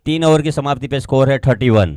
3 over की समाप्ति पे स्कोर है 31।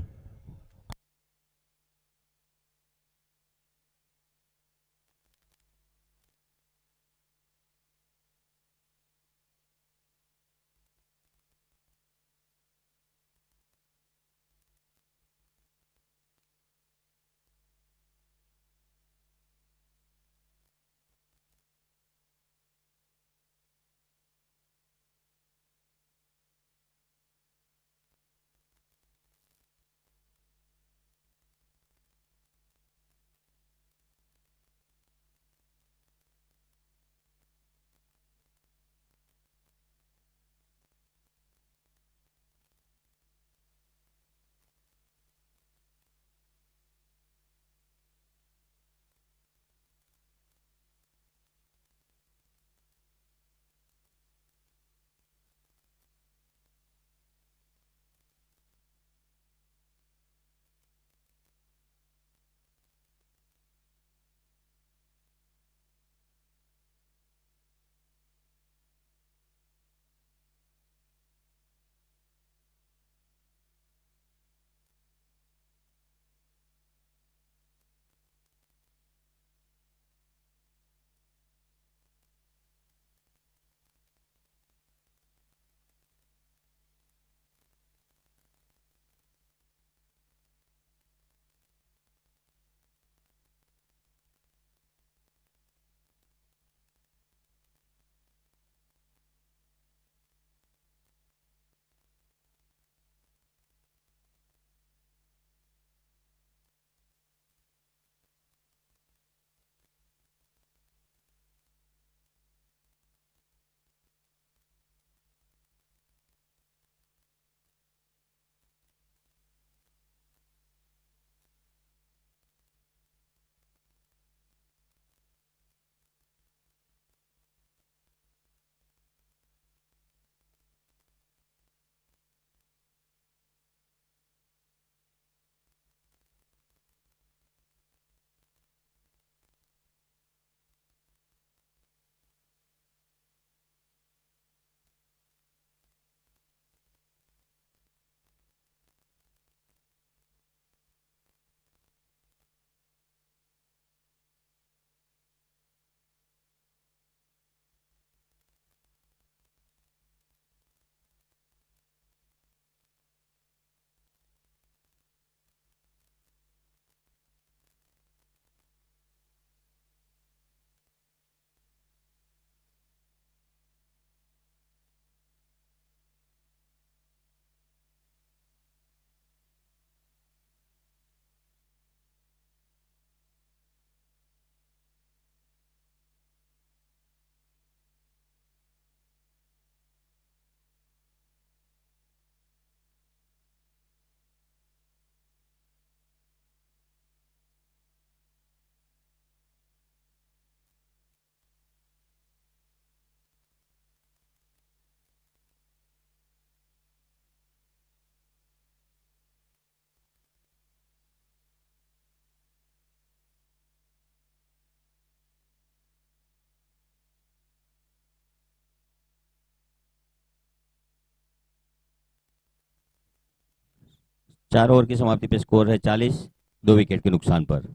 4 ओवर की समाप्ति पे स्कोर है 40, 2 विकेट के नुकसान पर।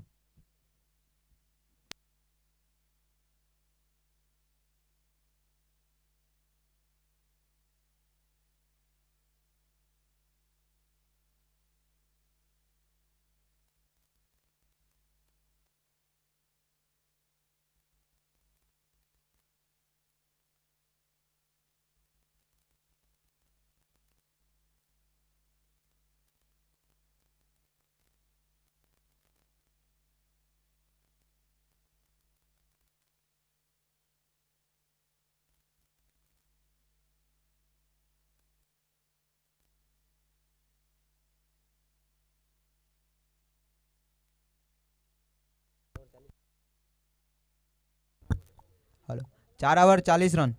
हेलो। 4 over 40 run.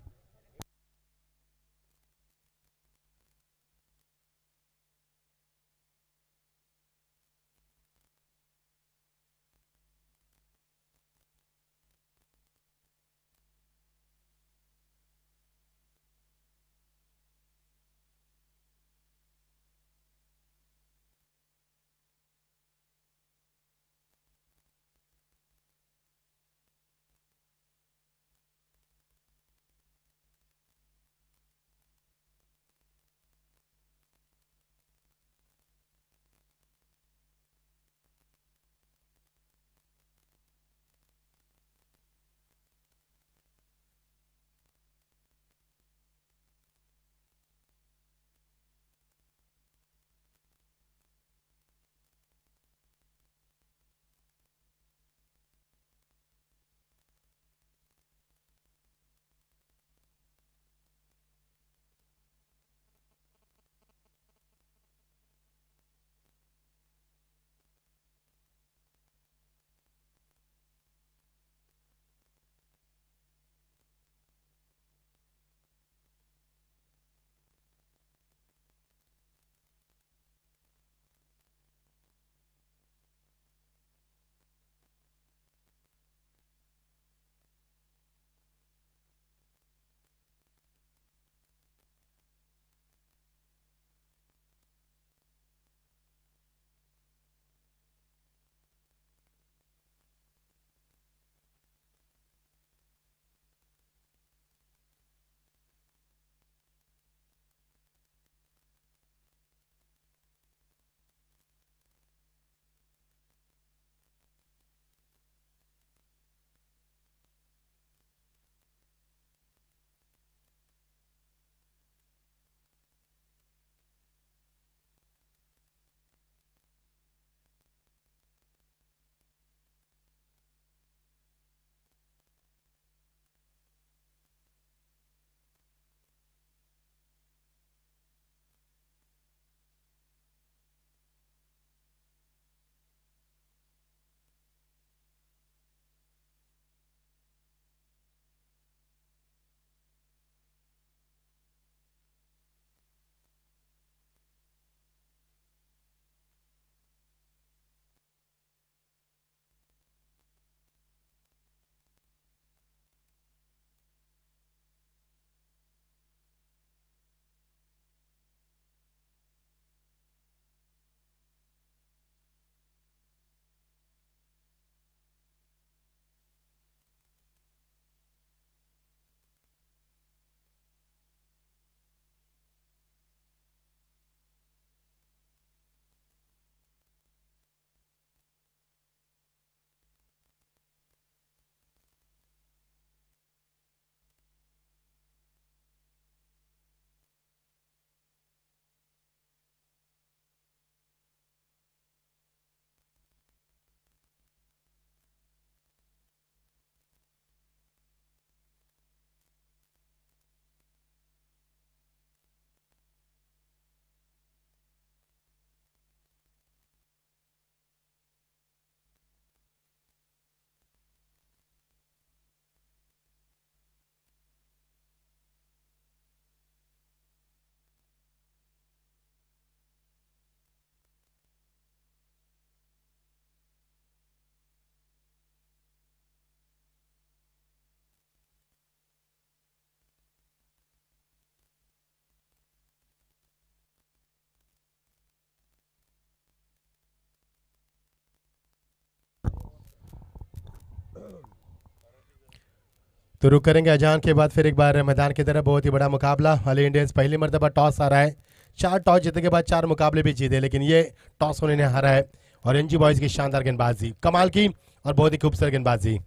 तो रुक करेंगे अजान के बाद फिर एक बार मैदान की तरफ। बहुत ही बड़ा मुकाबला, अली इंडियंस पहली मरतबा टॉस आ रहा है। 4 टॉस जीतने के बाद 4 मुकाबले भी जीते, लेकिन ये टॉस उन्होंने हारा है। और एनजी बॉयज की शानदार गेंदबाजी, कमाल की और बहुत ही खूबसूरत गेंदबाजी,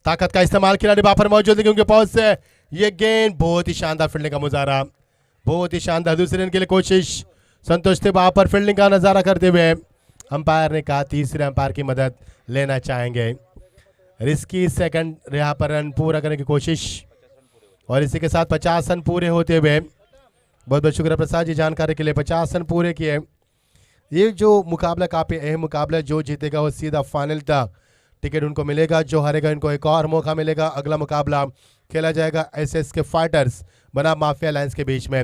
ताकत का इस्तेमाल खिलाड़ी वहां पर मौजूद है उनके पास से ये गेंद, बहुत ही शानदार फील्डिंग का मुजाहरा, बहुत ही शानदार। दूसरे रन के लिए कोशिश, संतोष थे वहां पर फील्डिंग का नजारा करते हुए। अंपायर ने कहा तीसरे अंपायर की मदद लेना चाहेंगे। रिस्की सेकंड यहाँ पर रन पूरा करने की कोशिश, और इसी के साथ 50 रन पूरे होते हुए। बहुत बहुत शुक्रिया प्रसाद जी जानकारी के लिए। 50 रन पूरे किए। ये जो मुकाबला काफी अहम मुकाबला, जो जीतेगा वो सीधा फाइनल तक टिकट उनको मिलेगा, जो हारेगा इनको एक और मौका मिलेगा। अगला मुकाबला खेला जाएगा एसएस के फाइटर्स बनाम माफिया लायंस के बीच में।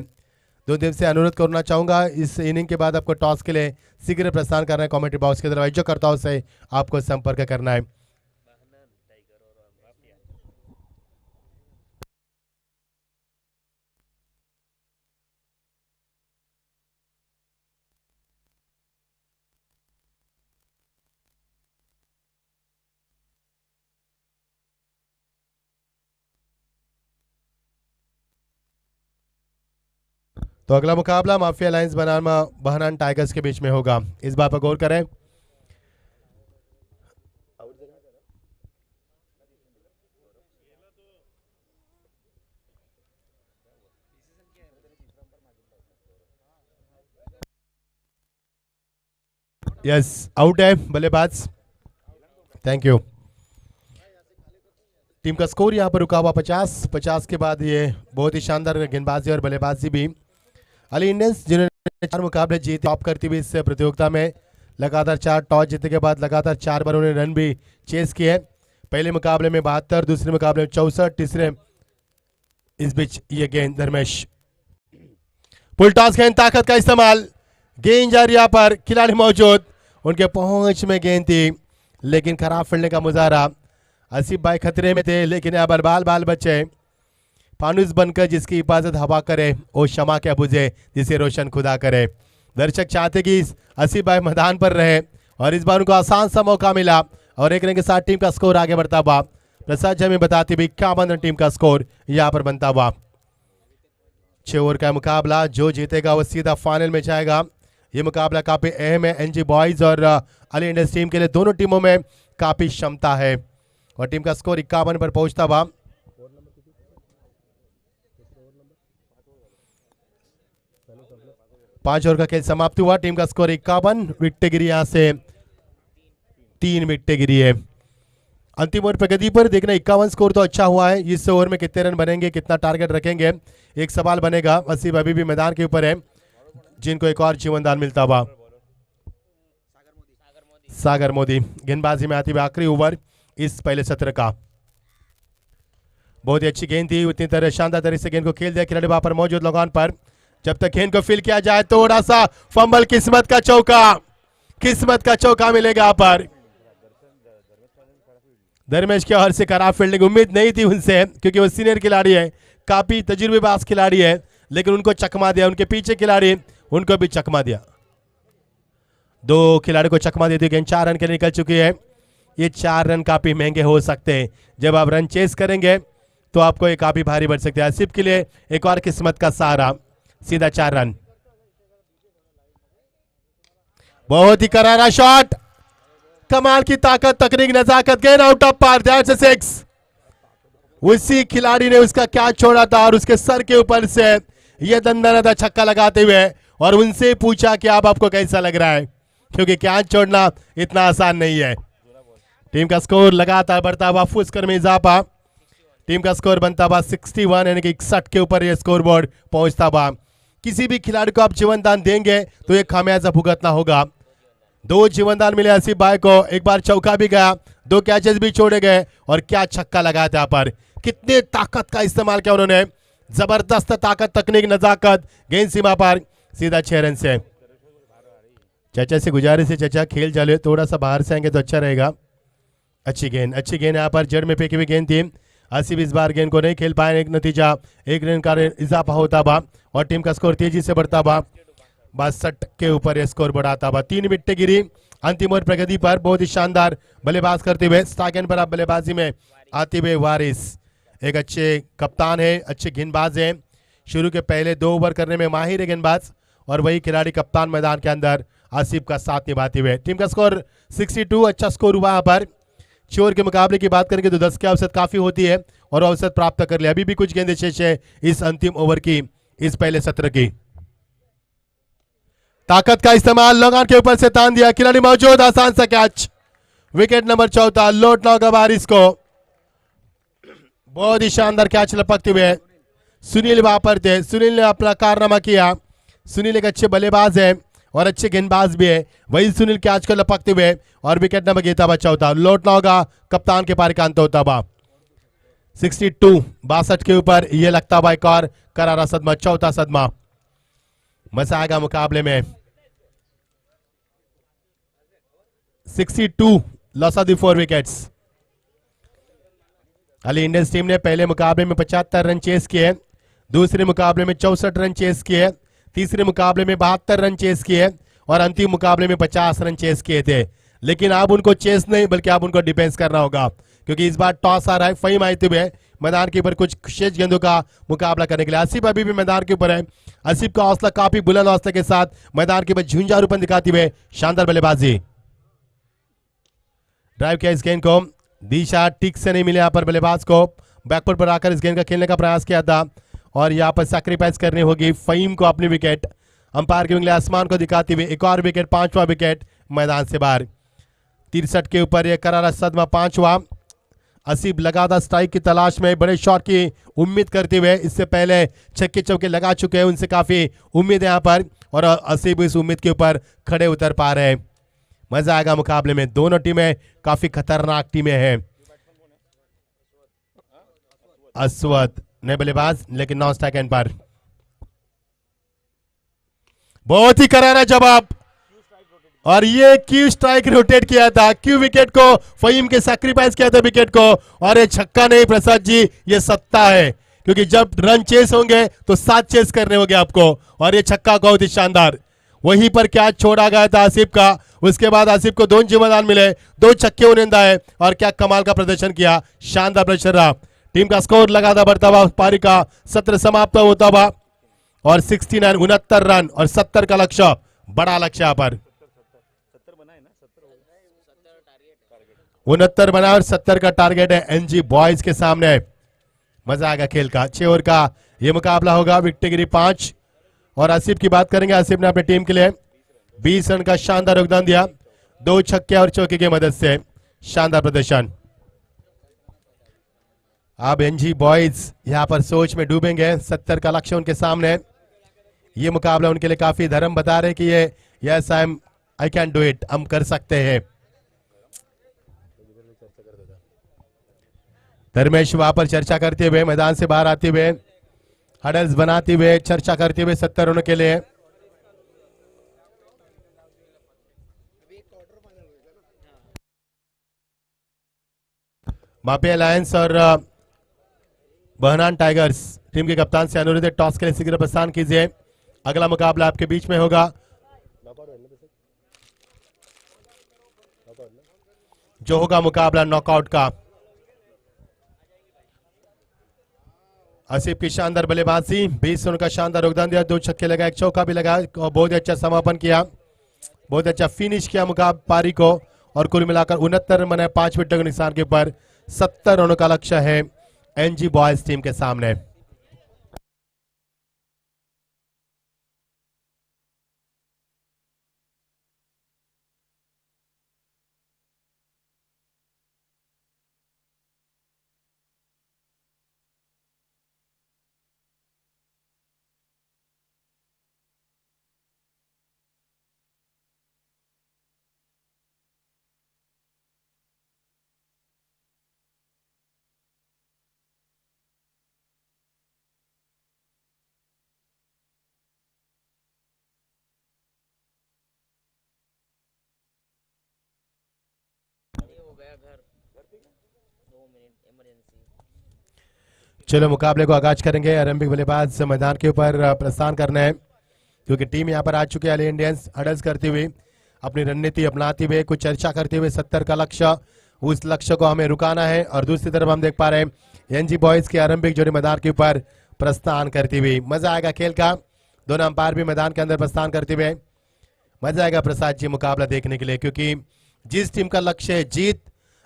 2 दिन से अनुरोध करना चाहूंगा, इस इनिंग के बाद आपको टॉस के लिए शीघ्र प्रस्थान करना है। कमेंट्री बॉक्स के दरवाजे जो करता हूं से आपको संपर्क करना है। तो अगला मुकाबला माफिया लायंस बनाम बहरान टाइगर्स के बीच में होगा। इस बात पर गौर करें। यस, आउट है बल्लेबाज। Thank you. टीम का स्कोर यहां पर रुका हुआ 50 के बाद ये बहुत ही शानदार गेंदबाजी और बल्लेबाजी भी। अली इंडियंस जिन्होंने 4 मुकाबले जीते, टॉप करती हुई इस प्रतियोगिता में लगातार 4 टॉस जीतने के बाद लगातार 4 बार उन्होंने रन भी चेस किए। पहले मुकाबले में 72, दूसरे मुकाबले में 64, तीसरे इस बीच ये गेंद धर्मेश, पुल टॉस गेंद, ताकत का इस्तेमाल, गेंद जा रही यहाँ पर, खिलाड़ी मौजूद, उनके पहुंच में गेंद थी लेकिन खराब फील्डिंग का मुजाहरा। आसिफ भाई खतरे में थे लेकिन यहाँ पर बाल बचे। फानुस बनकर जिसकी हिफाजत हवा करे वो शमा क्या बुझे जिसे रोशन खुदा करे। दर्शक चाहते कि आसिफ भाई मैदान पर रहे और इस बार उनको आसान सा मौका मिला और एक रन के साथ टीम का स्कोर आगे बढ़ता हुआ। प्रसाद जी हमें बताते हुए 51 रन टीम का स्कोर यहाँ पर बनता हुआ। 6 ओवर का मुकाबला, जो जीतेगा वो सीधा फाइनल में जाएगा। ये मुकाबला काफी अहम है एनजी बॉयज और अली इंडियंस टीम के लिए। दोनों टीमों में काफी क्षमता है और टीम का स्कोर 51 पर पहुंचता हुआ। 5 ओवर का खेल समाप्त हुआ। टीम का स्कोर 51, विकेट गिरी यहां से 3 विकेट गिरी है। अंतिम ओवर प्रगति पर देखना, 51 स्कोर तो अच्छा हुआ है। इस ओवर में कितने रन बनेंगे, कितना टारगेट रखेंगे, एक सवाल बनेगा। आसिफ अभी भी मैदान के ऊपर है, जिनको एक और जीवनदान मिलता हुआ। सागर मोदी गेंदबाजी में आती हुई आखिरी ओवर इस पहले सत्र का। बहुत ही अच्छी गेंद थी, उतनी तरह शानदार तरीके से गेंद को खेल दिया खिलाड़ी वहां पर मौजूद लोगों पर। जब तक गेंद को फील किया जाए, थोड़ा सा फंबल, किस्मत का चौका, किस्मत का चौका मिलेगा यहाँ पर। धर्मेश की ओर से खराब फील्डिंग, उम्मीद नहीं थी उनसे क्योंकि वो सीनियर खिलाड़ी है, काफी तजुर्बेबाज खिलाड़ी है, लेकिन उनको चकमा दिया। उनके पीछे खिलाड़ी उनको भी चकमा दिया। 2 खिलाड़ी को चकमा देती गेंद 4 रन के लिए निकल चुकी है। ये 4 रन काफी महंगे हो सकते हैं। जब आप रन चेस करेंगे तो आपको ये काफी भारी बढ़ सकते हैं। आसिफ के लिए एक और किस्मत का सहारा, सीधा 4 रन। बहुत ही करारा शॉट, कमाल की ताकत, तकनीक, नजाकत, गेंद आउट ऑफ पार, दैट्स अ 6। उसी खिलाड़ी ने उसका कैच छोड़ा था और उसके सर के ऊपर से यह दंडनादा छक्का लगाते हुए और उनसे पूछा कि अब आपको कैसा लग रहा है, क्योंकि कैच छोड़ना इतना आसान नहीं है। टीम का स्कोर लगातार बढ़ता हुआ, फुस्कर में इजाफा। टीम का स्कोर बनता हुआ 61, यानी कि 61 के ऊपर ये स्कोर बोर्ड पहुंचता हुआ। किसी भी खिलाड़ी को आप जीवनदान देंगे तो ये खामियाजा भुगतना होगा। 2 जीवनदान मिले आसिफ भाई को, एक बार चौका भी गया, 2 कैचेस भी छोड़े गए और क्या छक्का लगाया था यहाँ पर। कितने ताकत का इस्तेमाल किया उन्होंने, जबरदस्त ताकत, तकनीक, नजाकत, गेंद सीमा पर, सीधा 6 रन से। चाचा से गुजारिश है, चाचा खेल चालू, थोड़ा सा बाहर से आएंगे तो अच्छा रहेगा। अच्छी गेंद यहाँ पर जड़ में फेंकी हुई गेंद थी। आसिफ इस बार गेंद को नहीं खेल पाए, एक नतीजा 1 रन का इजाफा होता हुआ और टीम का स्कोर तेजी से बढ़ता हुआ। 62 के ऊपर स्कोर बढ़ाता हुआ। 3 विकेट गिरी अंतिम ओवर प्रगति पर बहुत ही शानदार बल्लेबाज करते हुए स्ट्राइक एंड पर अब बल्लेबाजी में आते हुए वारिस एक अच्छे कप्तान है, अच्छे गेंदबाज हैं। शुरू के पहले 2 ओवर करने में माहिर है गेंदबाज और वही खिलाड़ी कप्तान मैदान के अंदर आसिफ का साथ निभाते हुए। टीम का स्कोर 62, अच्छा स्कोर हुआ यहाँ पर। चोर के मुकाबले की बात करेंगे तो 10 की औसत काफी होती है और औसत प्राप्त कर लिया। अभी भी कुछ गेंदें शेष है इस अंतिम ओवर की, इस पहले सत्र की। ताकत का इस्तेमाल लॉन्ग के ऊपर से तान दिया, खिलाड़ी मौजूद, आसान सा कैच। विकेट नंबर 14 लौटना होगा बारिश को। बहुत ही शानदार कैच लपकते हुए सुनील वहां पर थे, सुनील ने अपना कारनामा किया। सुनील एक अच्छे बल्लेबाज है और अच्छे गेंदबाज भी है। वही सुनील कैच को लपकते हुए और विकेट नंबर गीता बचा होता, लौटना होगा कप्तान के पारी का अंत होता हुआ। 62 62 के ऊपर यह लगता हुआ एक और करारा सदमा, चौथा सदमा। मजा आएगा मुकाबले में। 62 loss of the 4 wickets. Ali Indians team ने पहले मुकाबले में 75 रन चेस किए, दूसरे मुकाबले में 64 रन चेस किए, तीसरे मुकाबले में 72 रन चेस किए और अंतिम मुकाबले में 50 रन चेस किए थे। लेकिन अब उनको चेस नहीं बल्कि अब उनको डिफेंस करना होगा, क्योंकि इस बार टॉस आ रहा है। फहीम आते हुए मैदान के ऊपर कुछ शेष गेंदों का मुकाबला करने के लिए। आसिफ अभी भी मैदान के ऊपर है। आसिफ का हौसला काफी बुलंद हौसले के साथ मैदान के ऊपर झुंझारूपन दिखाते हुए शानदार बल्लेबाजी। ड्राइव किया इस गेंद को, दिशा ठीक से नहीं मिले यहाँ पर बल्लेबाज को। बैकफुट पर आकर इस गेंद का खेलने का प्रयास किया था और यहाँ पर सैक्रिफाइस करनी होगी फहीम को अपनी विकेट। अंपायर की उंगली आसमान को दिखाते हुए एक और विकेट, 5वां विकेट मैदान से बाहर। 63 के ऊपर यह करारा सदमा, 5वां। आसिफ लगातार स्ट्राइक की तलाश में, बड़े शॉट की उम्मीद करते हुए इससे पहले छक्के चौके लगा चुके हैं, उनसे काफी उम्मीद है यहाँ पर और आसिफ इस उम्मीद के ऊपर खड़े उतर पा रहे हैं। मजा आएगा मुकाबले में, दोनों टीमें काफी खतरनाक टीमें हैं। अस्वद नए बल्लेबाज लेकिन नॉन स्ट्राइक एंड पर। बहुत ही करारा जवाब और ये क्यू स्ट्राइक रोटेट किया था, क्यू विकेट को फहीम के सैक्रिफाइस किया था विकेट को। और ये छक्का नहीं प्रसाद जी, ये सत्ता है, क्योंकि जब रन चेस होंगे तो 7 चेस करने होंगे आपको। और ये छक्का बहुत ही शानदार, वहीं पर कैच छोड़ा गया था आसिफ का। उसके बाद आसिफ को 2 जिम्मेदार मिले, 2 छक्के उन्हें आए और क्या कमाल का प्रदर्शन किया, शानदार प्रदर्शन रहा। टीम का स्कोर लगातार बढ़ता हुआ, पारी का सत्र समाप्त होता हुआ और 69 रन और 70 का लक्ष्य, बड़ा लक्ष्य यहाँ पर। 69 बना और 70 का टारगेट है एनजी बॉयज के सामने। मजा आएगा खेल का। 6 ओवर का ये मुकाबला होगा, विकेट 5। और आसिफ की बात करेंगे, आसिफ ने अपनी टीम के लिए 20 रन का शानदार योगदान दिया, 2 छक्के और चौके की मदद से शानदार प्रदर्शन। अब एनजी बॉयज यहां पर सोच में डूबेंगे, 70 का लक्ष्य उनके सामने। ये मुकाबला उनके लिए काफी धर्म बता रहे कि ये yes I can do it, हम कर सकते हैं। धर्मेश वहां पर चर्चा करते हुए मैदान से बाहर आते हुए, हडल्स बनाते हुए, चर्चा करते हुए 70 रनों के लिए। मापे अलायंस और बहनान टाइगर्स टीम के कप्तान से अनुरोध है, टॉस के लिए शीघ्र प्रस्थान कीजिए। अगला मुकाबला आपके बीच में होगा, जो होगा मुकाबला नॉकआउट का। आसिफ की शानदार बल्लेबाजी, 20 रन का शानदार योगदान दिया, 2 छक्के लगाए, 1 चौका भी लगाया और बहुत अच्छा समापन किया, बहुत अच्छा फिनिश किया मुकाबला पारी को। और कुल मिलाकर 69 रन बनाए, 5 विकेटों के नुकसान के ऊपर 70 रनों का लक्ष्य है एनजी बॉयज टीम के सामने। चलो मुकाबले को आगाज करेंगे। आरंभिक बल्लेबाज मैदान के ऊपर प्रस्थान करना है, क्योंकि टीम यहां पर आ चुकी है अली इंडियंस हडल्स करती हुई। अपनी रणनीति अपनाते हुए कुछ चर्चा करते हुए 70 का लक्ष्य, उस लक्ष्य को हमें रुकाना है। और दूसरी तरफ हम देख पा रहे हैं एनजी बॉयज के आरंभिक जोड़ी मैदान के ऊपर प्रस्थान करती हुई। मजा आएगा खेल का, दोनों अंपायर भी मैदान के अंदर प्रस्थान करते हुए। मजा आएगा प्रसाद जी मुकाबला देखने के लिए, क्योंकि जिस टीम का लक्ष्य है जीत,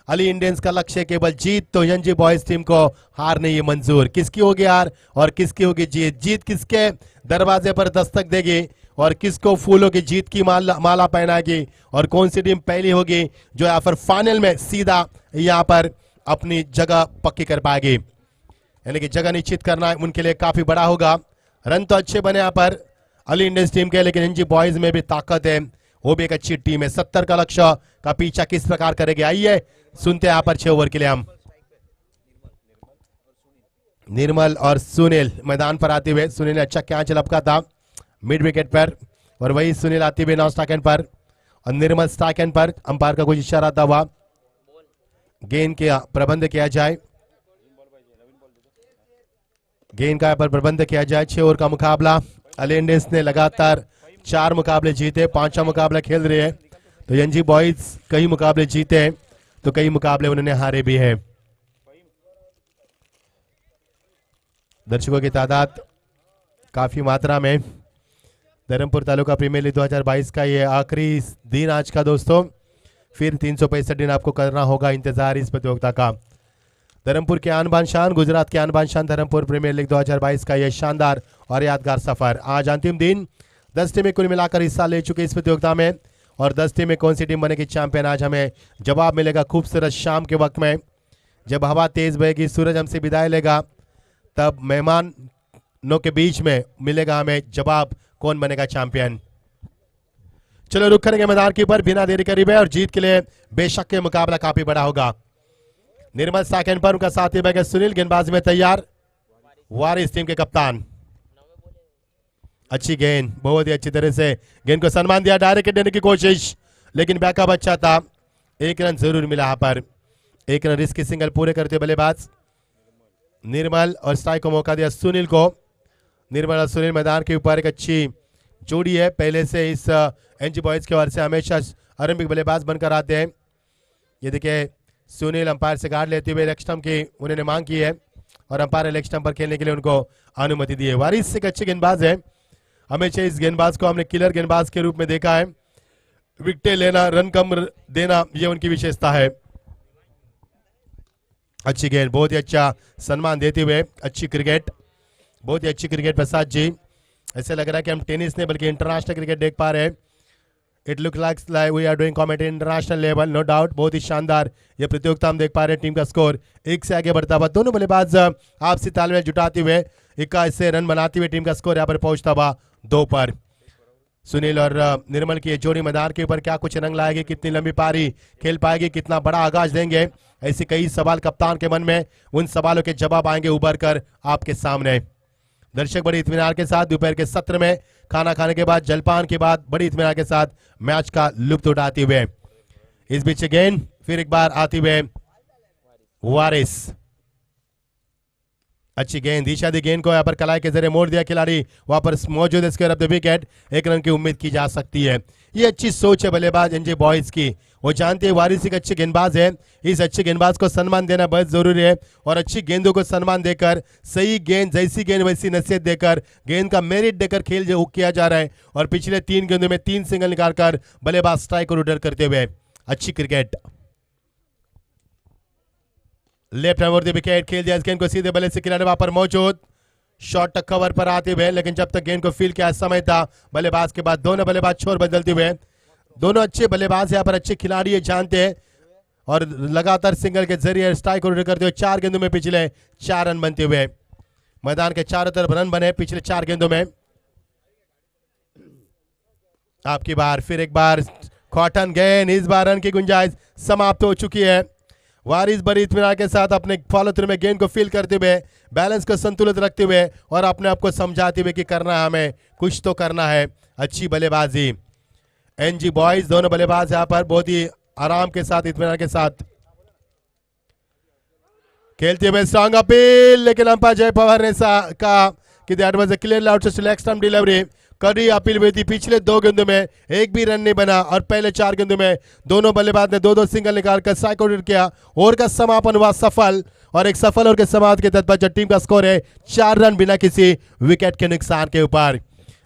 अली इंडियंस का लक्ष्य केवल जीत, तो एनजी बॉयज टीम को हार नहीं है मंजूर। किसकी होगी हार और किसकी होगी जीत? जीत किसके दरवाजे पर दस्तक देगी और किसको फूलों की जीत की माला पहनाएगी, और कौन सी टीम पहली होगी जो यहाँ पर फाइनल में सीधा यहाँ पर अपनी जगह पक्की कर पाएगी। यानी कि जगह निश्चित करना उनके लिए काफी बड़ा होगा। रन तो अच्छे बने यहाँ पर अली इंडियंस टीम के, लेकिन एनजी बॉयज में भी ताकत है, वो भी एक अच्छी टीम है। 70 का लक्ष्य का पीछा किस प्रकार करेगी, आइए सुनते हैं यहाँ पर 6 ओवर के लिए हम। निर्मल और सुनील मैदान पर आते हुए, सुनील ने अच्छा कैच लपका था मिड विकेट पर, और वही सुनील आते हुए 9 स्ट्राइक एंड पर और निर्मल स्ट्राइक एंड पर। अंपायर का कुछ इशारा था, हुआ गेंद का प्रबंध किया जाए, गेंद का पर प्रबंध किया जाए। 6 ओवर का मुकाबला, अली इंडियंस ने लगातार 4 मुकाबले जीते, 5वां मुकाबला खेल रहे हैं। तो एनजी बॉयज कई मुकाबले जीते हैं तो कई मुकाबले उन्होंने हारे भी है। दर्शकों की तादाद काफी मात्रा में। धर्मपुर तालुका प्रीमियर लीग 2022 का ये आखिरी दिन आज का दोस्तों, फिर 365 दिन आपको करना होगा इंतजार इस प्रतियोगिता का। धर्मपुर के आन बान शान, गुजरात के आन बान शान धर्मपुर प्रीमियर लीग 2022 का यह शानदार और यादगार सफर। आज अंतिम दिन 10 टीमें कुल मिलाकर हिस्सा ले चुके इस प्रतियोगिता में, और 10 टीमें कौन सी टीम बनेगी चैंपियन, आज हमें जवाब मिलेगा खूबसूरत शाम के वक्त में। जब हवा तेज बहेगी, सूरज हमसे विदाई लेगा, तब मेहमानों के बीच में मिलेगा हमें जवाब कौन बनेगा चैंपियन। चलो रुक करेंगे मैदान के ऊपर बिना देरी करीब है, और जीत के लिए बेशक ये मुकाबला काफी बड़ा होगा। निर्मल सेकंड पर, उनका साथी बैग सुनील गेंदबाजी में तैयार, वारिस टीम के कप्तान। अच्छी गेंद, बहुत ही अच्छी तरह से गेंद को सम्मान दिया, डायरेक्ट देने की कोशिश, लेकिन बैकअप अच्छा था। 1 रन जरूर मिला यहाँ पर, 1 रन रिस्की सिंगल पूरे करते बल्लेबाज निर्मल, और स्ट्राइक को मौका दिया सुनील को। निर्मल और सुनील मैदान के ऊपर एक अच्छी जोड़ी है, पहले से इस एनजी बॉयज के ओर से हमेशा आरंभिक बल्लेबाज बनकर आते हैं। ये देखिए सुनील अंपायर से गार्ड लेते हुए लेग स्टंप की उन्होंने मांग की है, और अंपायर लेग स्टंप पर खेलने के लिए उनको अनुमति दी है। वारिस एक अच्छे गेंदबाज है, हमेशा इस गेंदबाज को हमने किलर गेंदबाज के रूप में देखा है। विकेट लेना, रन कम देना, ये उनकी विशेषता है। अच्छी गेंद, बहुत ही अच्छा सम्मान देते हुए, अच्छी क्रिकेट, बहुत ही अच्छी क्रिकेट प्रसाद जी। ऐसे लग रहा है कि हम टेनिस नहीं बल्कि इंटरनेशनल क्रिकेट देख पा रहे हैं। It look like we are doing commentary international level, no doubt. बहुत ही शानदार ये प्रतियोगिता हम देख पा रहे हैं। टीम का स्कोर 1 से आगे बढ़ता हुआ, दोनों बल्लेबाज आपसी तालमेल जुटाते हुए 21 से रन बनाते हुए टीम का स्कोर यहाँ पर पहुंचता हुआ 2 पर। सुनील और निर्मल की जोड़ी मैदान के ऊपर क्या कुछ रंग लाएगी, कितनी लंबी पारी खेल पाएगी, कितना बड़ा आगाज देंगे, ऐसे कई सवाल कप्तान के मन में, उन सवालों के जवाब आएंगे उभर कर आपके सामने। दर्शक बड़ी इत्मीनान के साथ दोपहर के सत्र में खाना खाने के बाद, जलपान के बाद बड़ी इत्मीनान के साथ मैच का लुत्फ उठाते हुए, इस बीच गेंद फिर एक बार आते हुए वारिस, अच्छी गेंद, दिशा दी गेंद को यहाँ पर कलाई के जरिए मोड़ दिया खिलाड़ी, वहां पर मौजूद है square of the wicket, 1 run की उम्मीद की जा सकती है। ये अच्छी सोच है बल्लेबाज एनजे बॉयज की, वो जानते हैं वारिस एक अच्छे गेंदबाज है, इस अच्छे गेंदबाज को सम्मान देना बहुत जरूरी है, और अच्छी गेंदों को सम्मान देकर, सही गेंद जैसी गेंद वैसी नसीहत देकर, गेंद का मेरिट देकर खेल जो किया जा रहा है, और पिछले 3 गेंदों में 3 सिंगल निकालकर बल्लेबाज स्ट्राइक को रूडर करते हुए अच्छी क्रिकेट। लेफ्ट हैंड विकेट खेल दिया, इस गेंद को सीधे बल्ले से खिलाड़ी वहां पर मौजूद, शॉर्ट कवर पर आते हुए, लेकिन जब तक गेंद को फील किया समय था बल्लेबाज के बाद दोनों बल्लेबाज छोर बदलते हुए, दोनों अच्छे बल्लेबाज यहाँ पर अच्छे खिलाड़ी है, जानते हैं, और लगातार सिंगल के जरिए स्ट्राइक को करते हुए 4 गेंदों में पिछले 4 रन बनते हुए मैदान के चारों तरफ रन बने पिछले 4 गेंदों में। आपकी बार फिर एक बार कॉटन गेंद, इस बार रन की गुंजाइश समाप्त हो चुकी है। वारिस बड़ी इत्मीनान के साथ अपने फॉलो थ्रू में गेंद को फील करते हुए, बैलेंस को संतुलित रखते हुए, और अपने आप को समझाते हुए कि करना है हमें, कुछ तो करना है। अच्छी बल्लेबाजी एनजी बॉयज, दोनों बल्लेबाज यहाँ पर बहुत ही आराम के साथ, इत्मीनान के साथ खेलते हुए। स्ट्रॉन्ग अपील, लेकिन अंपायर जय पवार ने कहा कि that was a clear out to leg stump delivery, कड़ी अपील हुई थी। पिछले 2 गेंदों में एक भी रन नहीं बना और पहले 4 गेंदों में दोनों बल्लेबाज ने 2-2 सिंगल निकालकर साइक आउट किया। ओवर का समापन हुआ सफल और एक सफल ओवर के समाप्त के तत्पश्चात टीम का स्कोर है 4 रन बिना किसी विकेट के नुकसान के ऊपर।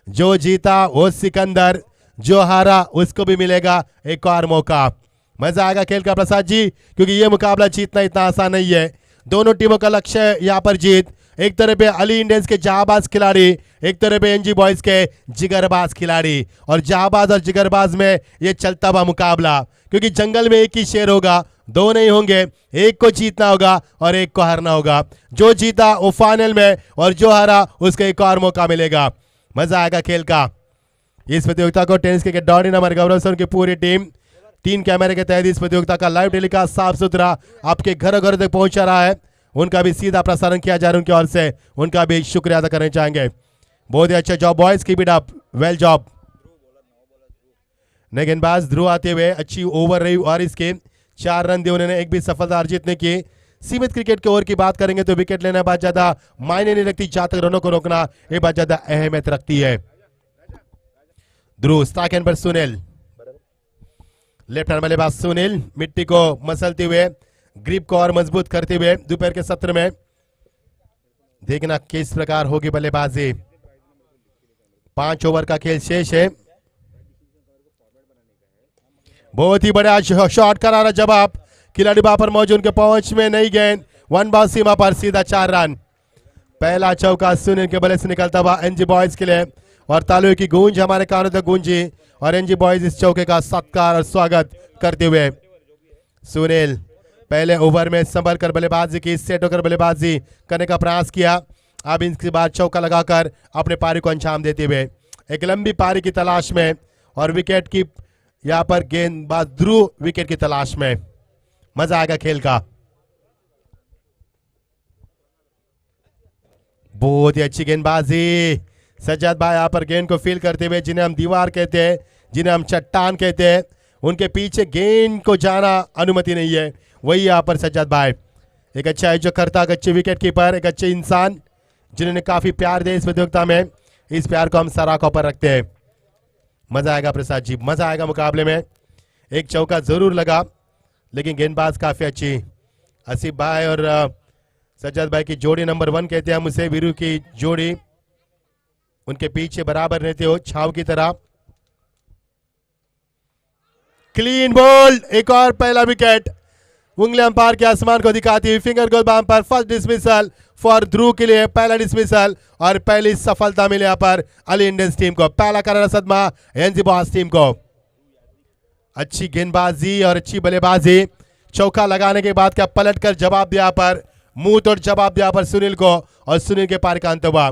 जो जीता वो सिकंदर, जो हारा उसको भी मिलेगा एक और मौका। मजा आएगा खेल का प्रसाद जी, क्योंकि ये मुकाबला जीतना इतना आसान नहीं है। दोनों टीमों का लक्ष्य है यहाँ पर जीत। एक तरफ पे अली इंडियंस के जहाबाज खिलाड़ी, एक तरफ पे एनजी बॉयज के जिगरबाज खिलाड़ी। और जहाबाज और जिगरबाज में ये चलता हुआ मुकाबला, क्योंकि जंगल में एक ही शेर होगा, 2 नहीं होंगे। एक को जीतना होगा और एक को हारना होगा। जो जीता वो फाइनल में और जो हारा उसको एक और मौका मिलेगा। मजा आएगा खेल का। इस प्रतियोगिता को टेनिस क्रिकेट .in गौरव से उनकी पूरी टीम 3 कैमरे के तहत इस प्रतियोगिता का लाइव टेलीकास्ट साफ सुथरा आपके घर घर तक पहुंचा रहा है। उनका भी सीधा प्रसारण किया जा रहा है उनकी ओर से, उनका भी शुक्रिया अदा करना चाहेंगे। बहुत ही अच्छा job boys, keep it up, well job. नए गेंदबाज ध्रुव आते हुए अच्छी ओवर रही और इसके 4 रन दिए उन्होंने, एक भी सफलता अर्जित नहीं की। सीमित क्रिकेट के ओवर की बात करेंगे तो विकेट लेना बात ज्यादा मायने नहीं रखती, जहां तक रनों को रोकना ये बात ज्यादा अहमियत रखती है। ध्रुव स्ट्राइक एंड पर सुनील, लेफ्ट हैंड बल्लेबाज सुनील मिट्टी को मसलते हुए, ग्रिप को और मजबूत करते हुए दोपहर के सत्र में देखना किस प्रकार होगी बल्लेबाजी। 5 ओवर का खेल शेष है। बहुत ही बड़ा शॉट, करारा जवाब, खिलाड़ी वहां पर मौजूद, उनके पहुंच में नहीं गेंद, 1 बाउंस सीमा पर सीधा 4 रन। पहला चौका सुनील के बल्ले से निकलता हुआ एनजी बॉयज के लिए और तालियों की गूंज हमारे कानों तक गूंजी और एनजी बॉयज इस चौके का सत्कार और स्वागत करते हुए। सुनील पहले ओवर में संभल कर बल्लेबाजी की, सेट होकर बल्लेबाजी करने का प्रयास किया। अब इसके बाद चौका लगाकर अपने पारी को अंजाम देते हुए एक लंबी पारी की तलाश में और विकेट की यहां पर गेंदबाज ध्रुव विकेट की तलाश में। मजा आएगा खेल का। बहुत ही अच्छी गेंदबाजी, सज्जाद भाई यहाँ पर गेंद को फील करते हुए, जिन्हें हम दीवार कहते हैं, जिन्हें हम चट्टान कहते हैं, उनके पीछे गेंद को जाना अनुमति नहीं है, वही यहाँ पर सज्जाद भाई। एक अच्छा है जो करता, एक अच्छे विकेट कीपर, एक अच्छे इंसान जिन्होंने काफी प्यार दिया इस प्रतियोगिता में। इस प्यार को हम सराखों पर रखते हैं। मजा आएगा प्रसाद जी, मजा आएगा मुकाबले में। एक चौका जरूर लगा लेकिन गेंदबाज काफी अच्छी। आसिफ भाई और सज्जाद भाई की जोड़ी नंबर 1 कहते हैं हम उसे, वीरू की जोड़ी उनके पीछे बराबर रहते हो छाव की तरह। क्लीन बॉल, एक और पहला विकेट। उंगली अंपायर के आसमान को दिखाती हुई फिंगर गोल बाम पर फर्स्ट डिसमिसल फॉर ध्रुव के लिए, पहला डिसमिसल और पहली सफलता मिली यहाँ पर अली इंडियंस टीम को। पहला करारा सदमा एनजी बॉयज टीम को। अच्छी गेंदबाजी और अच्छी बल्लेबाजी। चौका लगाने के बाद क्या पलट कर जवाब दिया पर, मुंह तोड़ जवाब दिया पर सुनील को और सुनील के पार का अंत हुआ।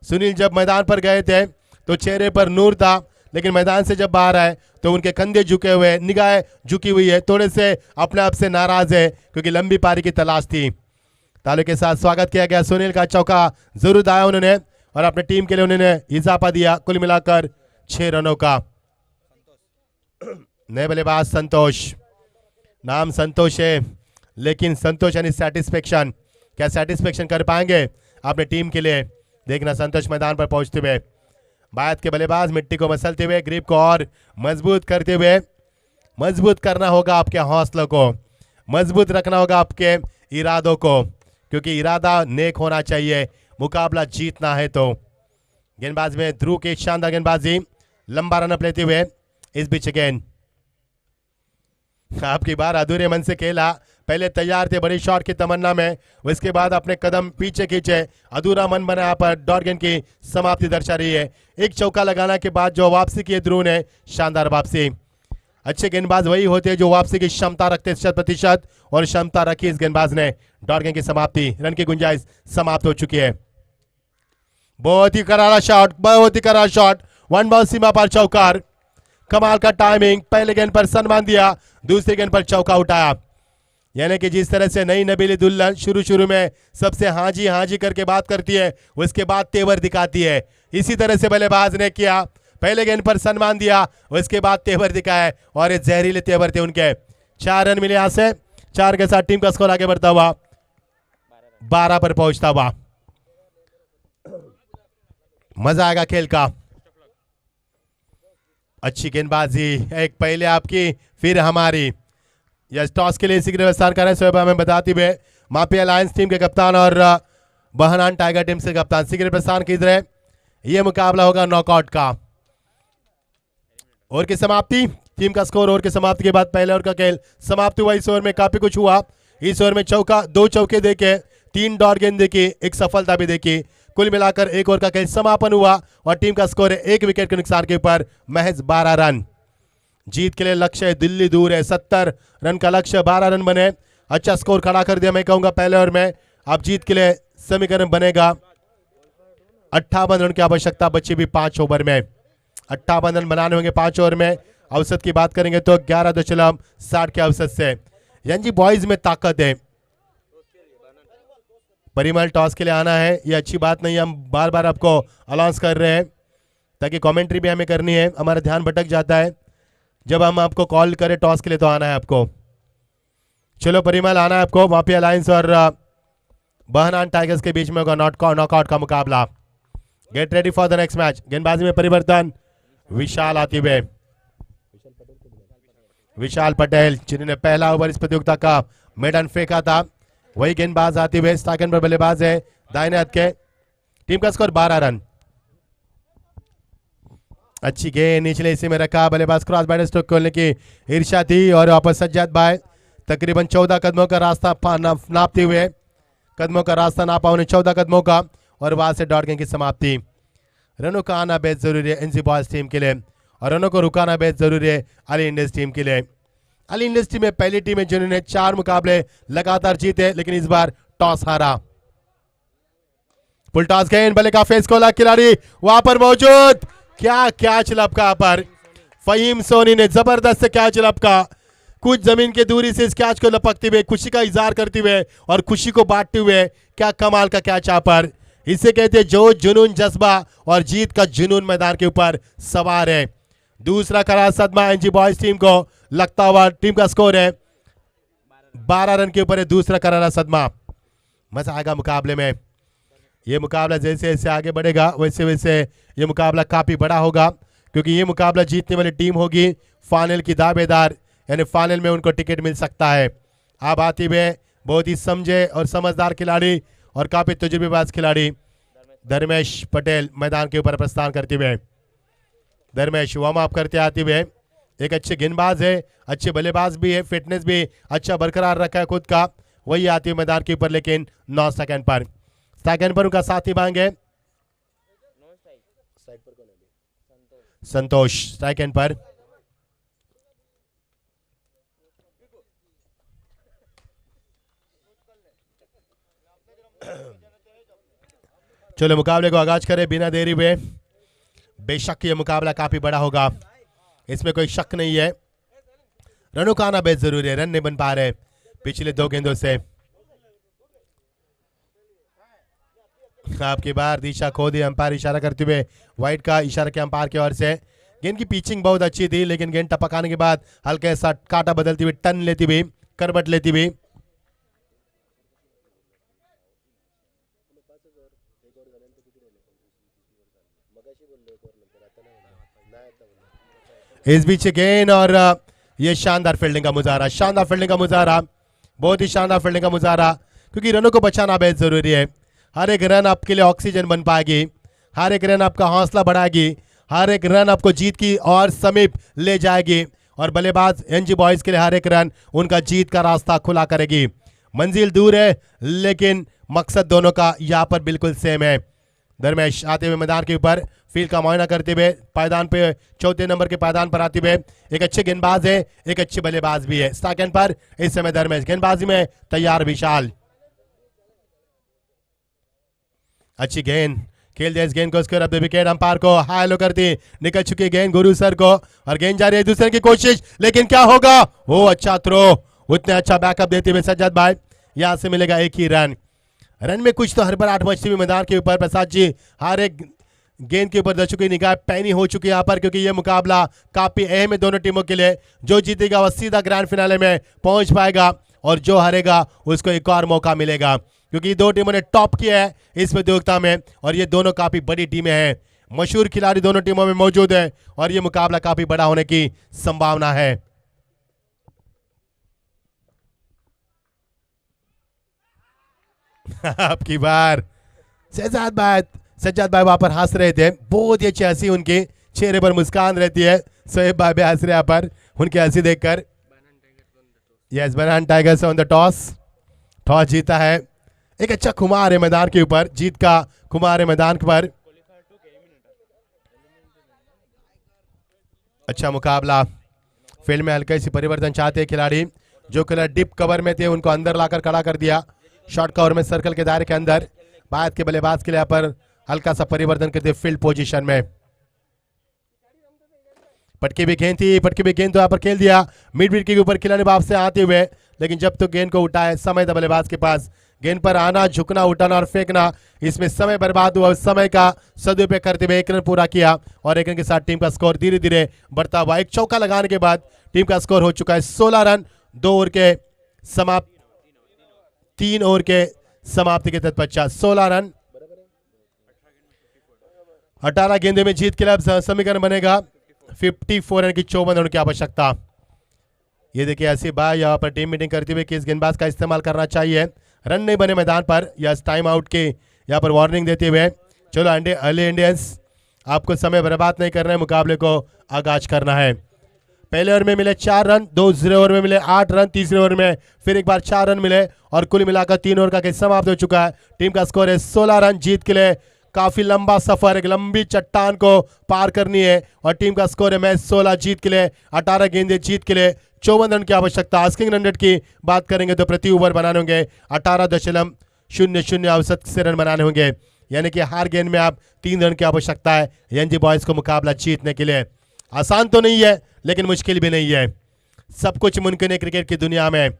सुनील जब मैदान पर गए थे तो चेहरे पर नूर था, लेकिन मैदान से जब बाहर आए तो उनके कंधे झुके हुए, निगाहें झुकी हुई है, थोड़े से अपने आप से नाराज है क्योंकि लंबी पारी की तलाश थी। तालियों के साथ स्वागत किया गया। सुनील का चौका जरूर दाया उन्होंने और अपने टीम के लिए उन्होंने इजाफा दिया, कुल मिलाकर 6 रनों का। नए बल्लेबाज संतोष, नाम संतोष है लेकिन संतोष यानी सेटिस्फेक्शन, क्या सेटिस्फेक्शन कर पाएंगे अपने टीम के लिए? देखना संतोष मैदान पर पहुंचते हुए, भारत के बल्लेबाज मिट्टी को मसलते हुए, ग्रिप को और मजबूत करते हुए। मजबूत करना होगा आपके हौसलों को, मजबूत रखना होगा आपके इरादों को, क्योंकि इरादा नेक होना चाहिए, मुकाबला जीतना है। तो गेंदबाज में ध्रुव की शानदार गेंदबाजी, लंबा रनअप लेते हुए इस बीच गेंद आपकी बार अधूरे मन से खेला। पहले तैयार थे बड़ी शॉट की तमन्ना में, उसके बाद अपने कदम पीछे खींचे, अधूरा मन बना यहाँ पर डॉट गेंद की समाप्ति दर्शा रही है। एक चौका लगाने के बाद जो वापसी की ध्रुव ने, शानदार वापसी। अच्छे गेंदबाज वही होते हैं जो वापसी की क्षमता रखते 100%, और क्षमता रखी इस गेंदबाज ने। डॉट गेंद की समाप्ति, रन की गुंजाइश समाप्त हो चुकी है। बहुत ही करारा शॉट, बहुत ही करारा शॉट, 1 बाउंस सीमा पर चौकार। कमाल का टाइमिंग, पहले गेंद पर सन्मान दिया, दूसरी गेंद पर चौका उठाया। यानी कि जिस तरह से नई नबीली दुल्हन शुरू में सबसे हाजी हाजी करके बात करती है, उसके बाद तेवर दिखाती है, इसी तरह से बल्लेबाज ने किया। पहले गेंद पर सम्मान दिया, उसके बाद तेवर दिखाया और ये जहरीले तेवर थे उनके। 4 रन मिले यहां से, 4 के साथ टीम का स्कोर आगे बढ़ता हुआ 12 पर पहुंचता हुआ। मजा आएगा खेल का। अच्छी गेंदबाजी, एक पहले आपकी फिर हमारी। यस, टॉस के लिए इसी के विस्तार कर रहे हैं शोएब हमें बताते हुए मापी अलायंस टीम के कप्तान और बहनान टाइगर टीम से कप्तान सीक्रेट प्रस्थान कीजिए रहे। यह मुकाबला होगा नॉकआउट का। ओवर की समाप्ति, टीम का स्कोर ओवर की समाप्ति के बाद पहले ओवर का खेल समाप्त हुआ। इस ओवर में काफी कुछ हुआ। इस ओवर में चौका, 2 चौके देके, 3 डॉट गेंद देखी, एक सफलता भी देखी। कुल मिलाकर एक ओवर का खेल समापन हुआ और टीम का स्कोर है 1 विकेट के नुकसान के ऊपर महज 12 रन। जीत के लिए लक्ष्य दिल्ली दूर है, 70 रन का लक्ष्य, 12 रन बने, अच्छा स्कोर खड़ा कर दिया मैं कहूंगा पहले ओवर में। अब जीत के लिए समीकरण बनेगा 58 रन की आवश्यकता बची भी 5 ओवर में। 58 रन बनाने होंगे 5 ओवर में। औसत की बात करेंगे तो 11.60 के औसत से। यानी बॉयज में ताकत है। परिमल टॉस के लिए आना है, ये अच्छी बात नहीं, हम बार बार आपको अनाउंस कर रहे हैं ताकि कमेंट्री भी हमें करनी है। हमारा ध्यान भटक जाता है जब हम आपको कॉल करें टॉस के लिए, तो आना है आपको। चलो परिमल, आना है आपको। वापी अलायंस और बहनान टाइगर्स के बीच में होगा नॉकआउट का मुकाबला। Get ready for the next match. गेंदबाजी में परिवर्तन, विशाल आते हुए, विशाल पटेल जिन्होंने पहला ओवर इस प्रतियोगिता का मेडन फेंका था, वही गेंदबाज आते हुए। स्टाइकन पर बल्लेबाज है दाहिने हाथ के। टीम का स्कोर 12 रन। अच्छी गेंद निचले हिस्से में रखा, बल्लेबाज क्रॉस बैटर स्ट्रोक खोलने की ईर्ष्या थी और वापस सज्जाद भाई तकरीबन 14 कदमों का रास्ता नापते हुए, कदमों का रास्ता नापा उन्हें 14 कदमों का, और वहां से डॉट गेंद की समाप्ति। रनों का आना बेहद जरूरी है एनसी बॉयज टीम के लिए और रनों को रुकाना बेहद जरूरी है अली इंडियंस टीम के लिए। अली इंडियंस टीम में पहली टीम है जिन्होंने 4 मुकाबले लगातार जीते, लेकिन इस बार टॉस हारा। फुल टॉस गेंद, बल्ले का फेस खोला, खिलाड़ी वहां पर मौजूद, क्या कैच लपका पर फहीम सोनी ने, जबरदस्त कैच लपका। कुछ जमीन की दूरी से इस कैच को लपकते हुए, खुशी का इजहार करते हुए और खुशी को बांटते हुए, क्या कमाल का कैच यहाँ पर। इसे कहते हैं जोश, जुनून, जज्बा और जीत का जुनून मैदान के ऊपर सवार है। दूसरा करार सदमा एनजी बॉयज टीम को लगता हुआ। टीम का स्कोर है 12 रन के ऊपर है दूसरा करारा सदमा। मजा आएगा मुकाबले में। ये मुकाबला जैसे जैसे आगे बढ़ेगा वैसे वैसे ये मुकाबला काफी बड़ा होगा, क्योंकि ये मुकाबला जीतने वाली टीम होगी फाइनल की दावेदार, यानी फाइनल में उनको टिकट मिल सकता है। आप आते हुए बहुत ही समझे और समझदार खिलाड़ी और काफी तजुर्बेबाज खिलाड़ी धर्मेश पटेल मैदान के ऊपर प्रस्थान करते हुए। धर्मेश वार्म अप करते आते हुए, एक अच्छे गेंदबाज है, अच्छे बल्लेबाज भी है, फिटनेस भी अच्छा बरकरार रखा है खुद का, वही आते हुए मैदान के ऊपर, लेकिन 9 सेकंड पर उनका साथी बांगे संतोष स्ट्राइक एंड पर। चलो मुकाबले को आगाज करें बिना देरी हुए। बेशक ये मुकाबला काफी बड़ा होगा, इसमें कोई शक नहीं है। रनों का आना बेहद जरूरी है, रन नहीं बन पा रहे पिछले 2 गेंदों से। आपकी बार दिशा खो दी, अंपायर इशारा करते हुए वाइड का इशारा किया अंपायर की ओर से। गेंद की पिचिंग बहुत अच्छी थी, लेकिन गेंद टपकाने के बाद हल्के सा काटा बदलती हुई, टर्न लेती हुई, करवट लेती हुई। इस बीच गेंद और ये शानदार फील्डिंग का मुजाहरा, शानदार फील्डिंग का मुजाहरा, बहुत ही शानदार फील्डिंग का मुजाहरा, क्योंकि रनों को बचाना बेहद जरूरी है। हर एक रन आपके लिए ऑक्सीजन बन पाएगी, हर एक रन आपका हौसला बढ़ाएगी, हर एक रन आपको जीत की और समीप ले जाएगी, और बल्लेबाज एनजी बॉयज के लिए हर एक रन उनका जीत का रास्ता खुला करेगी। मंजिल दूर है, लेकिन मकसद दोनों का यहाँ पर बिल्कुल सेम है। धर्मेश आते हुए मैदान के ऊपर फील्ड का मुआयना करते हुए, पायदान पे 4थे नंबर के पायदान पर आते हुए, एक अच्छे गेंदबाज है, एक अच्छे बल्लेबाज भी है। सेकंड पर इस समय धर्मेश गेंदबाजी में तैयार, विशाल अच्छी गेंद खेल दिया इस गेंद को, उसके बाद विकेट अंपायर को हाई लो करती, निकल चुकी गेंद गुरु सर को, और गेंद जा रही है दूसरे की कोशिश, लेकिन क्या होगा, वो अच्छा थ्रो, उतने अच्छा बैकअप देते हुए सज्जाद भाई, यहां से मिलेगा 1 ही रन। रन में कुछ तो हड़बड़ाहट मचती हुई मैदान के ऊपर। प्रसाद जी हर एक गेंद के ऊपर दर्शकों की निगाह पैनी हो चुकी है यहाँ पर, क्योंकि ये मुकाबला काफी अहम है दोनों टीमों के लिए। जो जीतेगा वह सीधा ग्रैंड फिनाले में पहुंच पाएगा, और जो हारेगा उसको एक और मौका मिलेगा, क्योंकि 2 टीमों ने टॉप किया है इस प्रतियोगिता में, और ये दोनों काफी बड़ी टीमें हैं। मशहूर खिलाड़ी दोनों टीमों में मौजूद है और ये मुकाबला काफी बड़ा होने की संभावना है। आपकी बार सज्जाद भाई वहां पर हंस रहे थे, बहुत ही अच्छी हंसी, उनके चेहरे पर मुस्कान रहती है। सोहेब भाई भी हंस रहे यहाँ पर उनकी हंसी देखकर। यस, बनान टाइगर्स ऑन द टॉस जीता है। एक अच्छा खुमार है मैदान के ऊपर, जीत का खुमार है मैदान पर। अच्छा मुकाबला, फील्ड में हल्के सी परिवर्तन चाहते हैं खिलाड़ी। जो खिलाड़ी डिप कवर में थे उनको अंदर लाकर खड़ा कर दिया, शॉर्ट कवर में सर्कल के दायरे के अंदर। बाद के बल्लेबाज के लिए यहाँ पर हल्का सा परिवर्तन करते फील्ड पोजीशन में। पटकी भी गेंद तो यहाँ पर खेल दिया मिड विकेट के ऊपर खिलाड़ी वापस से आते हुए, लेकिन जब तो गेंद को उठाए समय था बल्लेबाज के पास। गेंद पर आना, झुकना, उठाना और फेंकना, इसमें समय बर्बाद हुआ। समय का सदुपयोग करते हुए 1 रन पूरा किया और 1 रन के साथ टीम का स्कोर धीरे धीरे बढ़ता हुआ। एक चौका लगाने के बाद टीम का स्कोर हो चुका है 16 रन 2 ओवर के समाप्त 3 ओवर के समाप्ति के तत्पश्चात 16 रन 18 गेंदों में जीत के लिए अब समीकरण बनेगा 54 रन की 54 रन की आवश्यकता। ये देखिए आसिफ भाई यहाँ पर टीम मीटिंग करते हुए किस गेंदबाज का इस्तेमाल करना चाहिए। रन नहीं बने मैदान पर, या टाइम आउट की यहाँ पर वार्निंग देते हुए। चलो अर्ली इंडियंस, आपको समय बर्बाद नहीं करना है, मुकाबले को आगाज करना है। पहले ओवर में मिले 4 रन, दूसरे ओवर में मिले 8 रन, तीसरे ओवर में फिर एक बार 4 रन मिले और कुल मिलाकर 3 ओवर का खेल समाप्त हो चुका है। टीम का स्कोर है 16 रन। जीत के लिए काफी लंबा सफर, एक लंबी चट्टान को पार करनी है और टीम का स्कोर है मैच 16। जीत के लिए 18 गेंदे, जीत के लिए 54 रन की आवश्यकता। आस्किंग रन रेट की बात करेंगे तो प्रति ओवर बनाने होंगे 18.00 औसत से रन बनाने होंगे, यानी कि हर गेंद में आप 3 रन की आवश्यकता है एनजी बॉयज को मुकाबला जीतने के लिए। आसान तो नहीं है लेकिन मुश्किल भी नहीं है, सब कुछ मुमकिन है क्रिकेट की दुनिया में।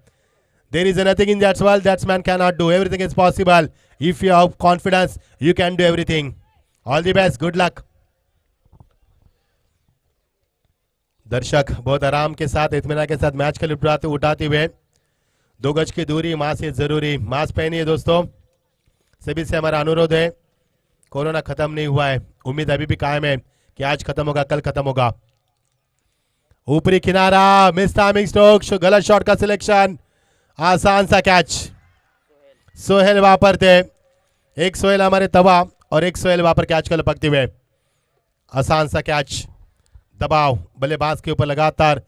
There is nothing in that world that man cannot do. Everything is possible. If you have confidence, you can do everything. All the best. Good luck. दर्शक बहुत आराम के साथ, इत्मीनान के साथ मैच के लिए उठाते हुए 2 गज की दूरी मास्क से जरूरी, मास्क पहनिए दोस्तों। सभी से हमारा अनुरोध है, कोरोना खत्म नहीं हुआ है, उम्मीद अभी भी कायम है कि आज खत्म होगा, कल खत्म होगा। ऊपरी किनारा, मिस टाइमिंग स्ट्रोक, गलत शॉट का सिलेक्शन, आसान सा कैच। सोहेल वहां पर थे, एक सोहेल हमारे तवा और एक सोहेल वहां पर कैच को लपकते हुए। आसान सा कैच, दबाव बल्लेबाज के ऊपर लगातार।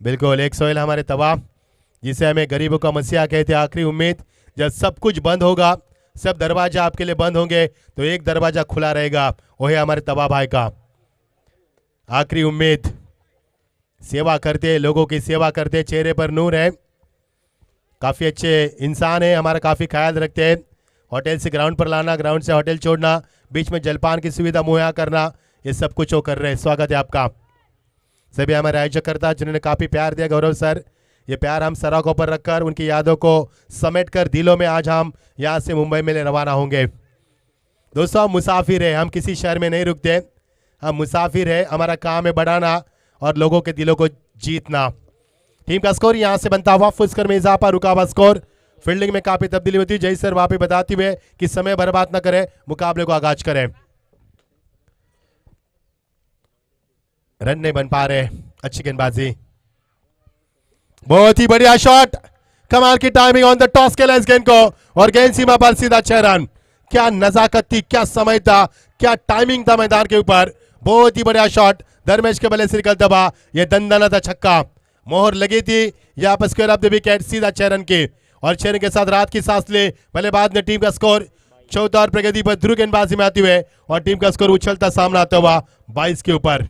बिल्कुल, एक सोहेल हमारे तवा, जिसे हमें गरीबों का मसीहा कहते हैं। आखिरी उम्मीद, जब सब कुछ बंद होगा, सब दरवाजा आपके लिए बंद होंगे, तो एक दरवाजा खुला रहेगा, वो है हमारे तवा भाई का। आखिरी उम्मीद, सेवा करते, लोगों की सेवा करते, चेहरे पर नूर है, काफ़ी अच्छे इंसान है, हमारा काफ़ी ख्याल रखते हैं। होटल से ग्राउंड पर लाना, ग्राउंड से होटल छोड़ना, बीच में जलपान की सुविधा मुहैया करना, ये सब कुछ वो कर रहे हैं। स्वागत है आपका। सभी हमारे आयोजकर्ता जिन्होंने काफ़ी प्यार दिया, गौरव सर, ये प्यार हम सराखों पर रखकर उनकी यादों को समेट कर दिलों में आज हम यहाँ से मुंबई में रवाना होंगे। दोस्तों, हम मुसाफिर है, हम किसी शहर में नहीं रुकते, हम मुसाफिर है। हमारा काम है बढ़ाना और लोगों के दिलों को जीतना। टीम का स्कोर यहां से बनता हुआ फुस्कर में इजाफा, रुका हुआ स्कोर। फील्डिंग में काफी तब्दीली होती है, जय सर वहां पे बताते हुए कि समय बर्बाद न करें, मुकाबले को आगाज करें। रन नहीं बन पा रहे, अच्छी गेंदबाजी, बहुत ही बढ़िया शॉट, कमाल की टाइमिंग ऑन द टॉस के इस गेंद को और गेंद सीमा पर सीधा 6 रन। क्या नजाकत थी, क्या समय था, क्या टाइमिंग था मैदान के ऊपर। बहुत ही बढ़िया शॉट, धर्मेश के बल्ले से निकल दबा, यह दंदना था छक्का, मोहर लगी थी यहाँ पर स्क्वायर ऑफ द विकेट, सीधा 6 रन की। और 6 रन के साथ रात की सांस ले बल्लेबाज ने टीम का स्कोर चौथा और प्रगति पर ध्रुव गेंदबाजी में आते हुए और टीम का स्कोर उछलता सामना आता हुआ 22 के ऊपर।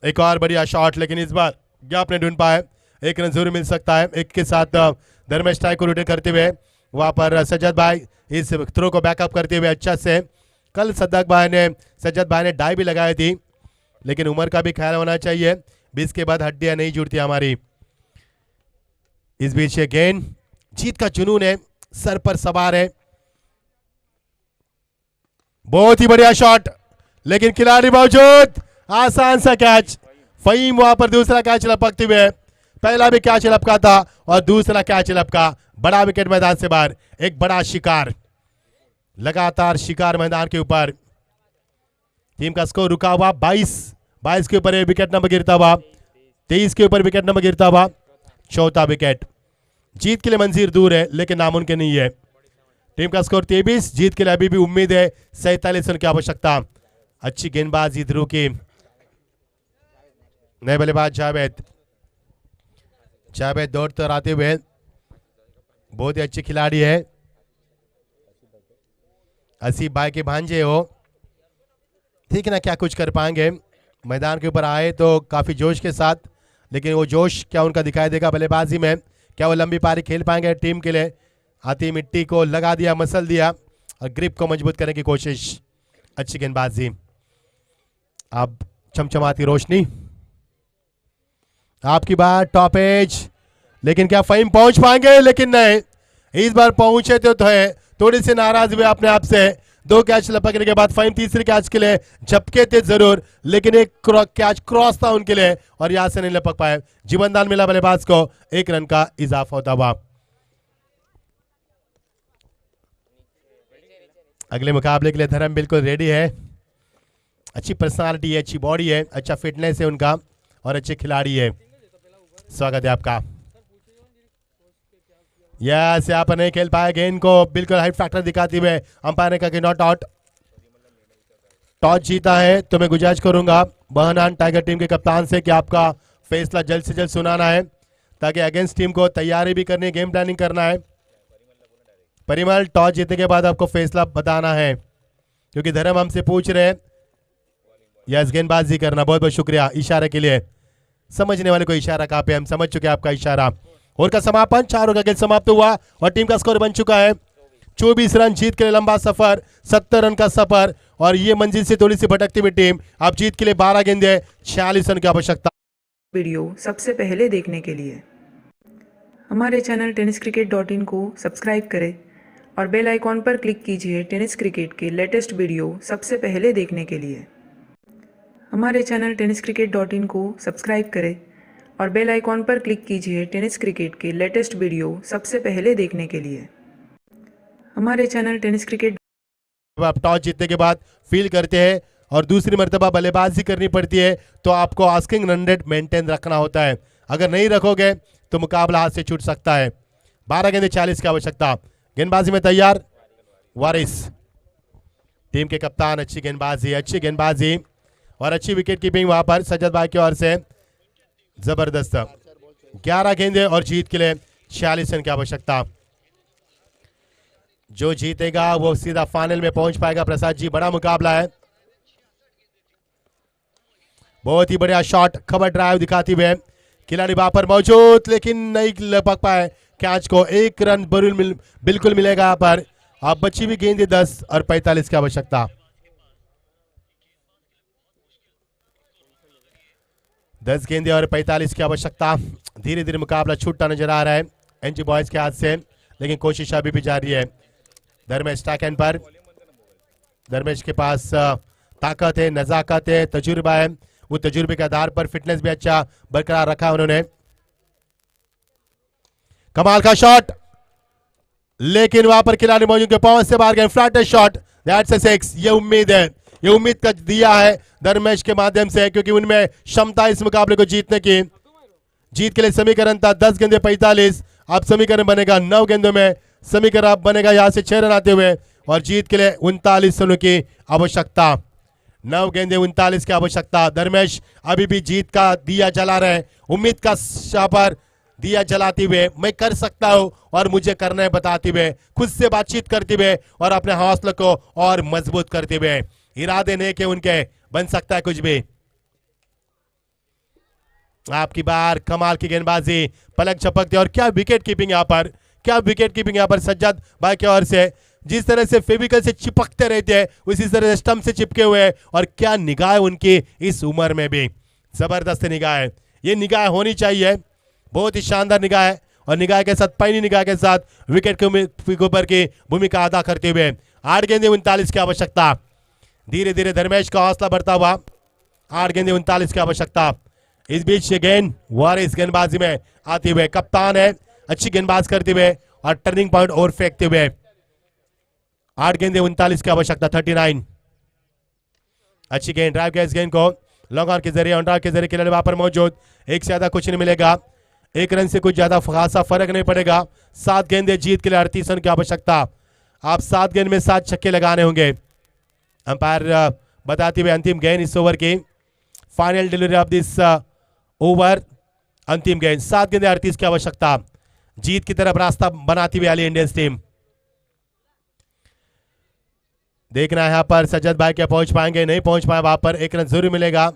एक और बढ़िया शॉट, लेकिन इस बार गैप नहीं ढूंढ पाए, 1 रन जरूर मिल सकता है। एक के साथ धर्मेश टाई को रोटेट करते हुए वहां पर सज्जद भाई इस थ्रो को बैकअप करते हुए अच्छा से। कल सज्जद भाई ने डाई भी लगाई थी, लेकिन उम्र का भी ख्याल होना चाहिए, 20 के बाद हड्डियां नहीं जुड़ती हमारी। इस बीच ये गेंद, जीत का जुनून है, सर पर सवार है, बहुत ही बढ़िया शॉट, लेकिन खिलाड़ी मौजूद, आसान सा कैच। फहीम वहां पर दूसरा कैच लपकते हुए, पहला भी कैच लपका था और दूसरा कैच लपका, बड़ा विकेट मैदान से बाहर, एक बड़ा शिकार। लगातार शिकार मैदान के ऊपर। टीम का स्कोर रुका हुआ 22 के ऊपर विकेट नंबर गिरता हुआ, 23 के ऊपर विकेट नंबर गिरता हुआ, चौथा विकेट। जीत के लिए मंजीर दूर है लेकिन नामुमकिन नहीं है। टीम का स्कोर 23, जीत के लिए अभी भी उम्मीद है 47 रन की आवश्यकता। अच्छी गेंदबाजी ध्रुव की। नए बल्लेबाज जावेद दौड़ते और आते हुए, बहुत ही अच्छे खिलाड़ी है। असीफ भाई के भांजे हो, ठीक है ना, क्या कुछ कर पाएंगे। मैदान के ऊपर आए तो काफी जोश के साथ, लेकिन वो जोश क्या उनका दिखाई देगा बल्लेबाजी में? क्या वो लंबी पारी खेल पाएंगे टीम के लिए? आती मिट्टी को लगा दिया, मसल दिया और ग्रिप को मजबूत करने की कोशिश। अच्छी गेंदबाजी। अब चमचमाती रोशनी, आपकी बात, टॉप एज, लेकिन क्या फहीम पहुंच पाएंगे? लेकिन नहीं, इस बार पहुंचे तो है, थोड़ी सी नाराज हुए अपने आप से। 2 कैच लपकने के बाद फहीम तीसरे कैच के लिए झपके थे जरूर, लेकिन एक कैच क्रॉस था उनके लिए और यहां से नहीं लपक पाए। जीवनदान मिला बल्लेबाज को, 1 रन का इजाफा होता हुआ। अगले मुकाबले के लिए धर्म बिल्कुल रेडी है। अच्छी पर्सनालिटी है, अच्छी बॉडी है, अच्छा फिटनेस है उनका और अच्छे खिलाड़ी है। स्वागत है आपका। यस, यहाँ पर नहीं खेल पाए, गेंद को बिल्कुल हाइट फैक्टर दिखाते हुए अंपायर ने कहा कि नॉट आउट। टॉस जीता है तो मैं गुजारिश करूंगा बहनान टाइगर टीम के कप्तान से कि आपका फैसला जल्द से जल्द सुनाना है, ताकि अगेंस्ट टीम को तैयारी भी करनी है, गेम प्लानिंग करना है। परिमल, टॉस जीतने के बाद आपको फैसला बताना है, क्योंकि धर्म हमसे पूछ रहे हैं। यस, गेंदबाजी करना। बहुत बहुत शुक्रिया इशारे के लिए। समझने वाले को इशारा कहाँ पे, हम समझ चुके हैं आपका इशारा। और का समापन, 4 का खेल समाप्त हुआ और टीम का स्कोर बन चुका है 24 रन। जीत के लिए लंबा सफर, 70 रन का सफर, और ये मंजिल से थोड़ी सी भटकती हुई टीम। अब जीत के लिए 12 गेंदे, 46 रन की आवश्यकता। वीडियो सबसे पहले देखने के लिए हमारे चैनल tenniscricket.in को सब्सक्राइब करें और बेल आइकॉन पर क्लिक कीजिए टेनिस क्रिकेट के लेटेस्ट वीडियो सबसे पहले देखने के लिए। हमारे चैनल tenniscricket.in को सब्सक्राइब करें और बेल आइकॉन पर क्लिक कीजिए टेनिस क्रिकेट के लेटेस्ट वीडियो सबसे पहले देखने के लिए। हमारे चैनल टेनिस क्रिकेट। आप टॉस जीतने के बाद फील करते हैं और दूसरी मर्तबा बल्लेबाजी करनी पड़ती है, तो आपको आस्किंग रन रेट मेंटेन रखना होता है। अगर नहीं रखोगे तो मुकाबला हाथ से छूट सकता है। 12 गेंदे, 40 की आवश्यकता। गेंदबाजी में तैयार वारिस, टीम के कप्तान। अच्छी गेंदबाजी और अच्छी विकेट कीपिंग वहां पर सज्जद भाई की ओर से। जबरदस्त। 11 गेंदे और जीत के लिए 46 रन की आवश्यकता। जो जीतेगा वो सीधा फाइनल में पहुंच पाएगा। प्रसाद जी, बड़ा मुकाबला है। बहुत ही बढ़िया शॉट, खबर ड्राइव दिखाती हुए खिलाड़ी वहां पर मौजूद, लेकिन नहीं लपक पाए कैच को। 1 रन बिल्कुल मिलेगा यहाँ पर। अब बची हुई गेंदे 10 और 45 की आवश्यकता। 10 गेंदे और 45 की आवश्यकता। धीरे धीरे मुकाबला छूटता नजर आ रहा है एनजी बॉयज के हाथ से, लेकिन कोशिश अभी भी जारी है। धर्मेश टैकन पर। धर्मेश के पास ताकत है, नजाकत है, तजुर्बा है। वो तजुर्बे के आधार पर फिटनेस भी अच्छा बरकरार रखा उन्होंने। कमाल का शॉट, लेकिन वहां पर खिलाड़ी मौजूद के पहुंच से बाहर गए। Flat shot, that's a 6। ये उम्मीद है, ये उम्मीद का दिया है धर्मेश के माध्यम से, क्योंकि उनमें क्षमता इस मुकाबले को जीतने की। जीत के लिए समीकरण था 10 गेंदे 45। अब समीकरण बनेगा 9 गेंदों में। समीकरण अब बनेगा यहां से 6 रन आते हुए, और जीत के लिए 39 रनों की आवश्यकता। 9 गेंदे 39 की आवश्यकता। धर्मेश अभी भी जीत का दिया जला रहे, उम्मीद का शाह पर दिया जलाते हुए, मैं कर सकता हूं और मुझे करना है बताते हुए, खुद से बातचीत करते हुए और अपने हौसले को और मजबूत करते हुए। इरादे नेक है उनके, बन सकता है कुछ भी। आपकी बार, कमाल की गेंदबाजी, पलक झपकते, और क्या विकेट कीपिंग यहाँ पर, क्या विकेट कीपिंग यहाँ पर सज्जद भाई की ओर से। जिस तरह से फेविकल से चिपकते रहते हैं उसी तरह से स्टंप से चिपके हुए, और क्या निगाह उनकी इस उम्र में भी, जबरदस्त निगाह है। ये निगाह होनी चाहिए, बहुत ही शानदार निगाह है, और निगाह के साथ, पैनी निगाह के साथ विकेट के ऊपर की भूमिका अदा करते हुए। 8 गेंदे 39 की आवश्यकता। धीरे धीरे धर्मेश का हौसला बढ़ता हुआ। 8 गेंदे 39 की आवश्यकता। इस बीच ये गेंद वारिस गेंदबाजी में आते हुए, कप्तान है, अच्छी गेंदबाज करते हुए और टर्निंग पॉइंट और फेंकते हुए। 8 गेंदे 39 की आवश्यकता 39। अच्छी गेंद, ड्राइव किया इस गेंद को लॉन्ग ऑन के जरिए, ऑन ड्राइव के जरिए खिलाड़ी वहां पर मौजूद। एक से ज्यादा कुछ नहीं मिलेगा, 1 रन से कुछ ज्यादा खासा फर्क नहीं पड़ेगा। 7 गेंदे जीत के लिए 38 रन की आवश्यकता। आप 7 गेंद में 7 छक्के लगाने होंगे। अंपायर बताते हुए अंतिम गेंद इस ओवर की, final delivery of this over, अंतिम गेंद। 7 गेंदे 38 की आवश्यकता, जीत की तरफ रास्ता बनाती हुई वाली इंडियन टीम। देखना है यहाँ पर सज्जद भाई क्या पहुंच पाएंगे, नहीं पहुंच पाए, वहां पर 1 रन जरूर मिलेगा।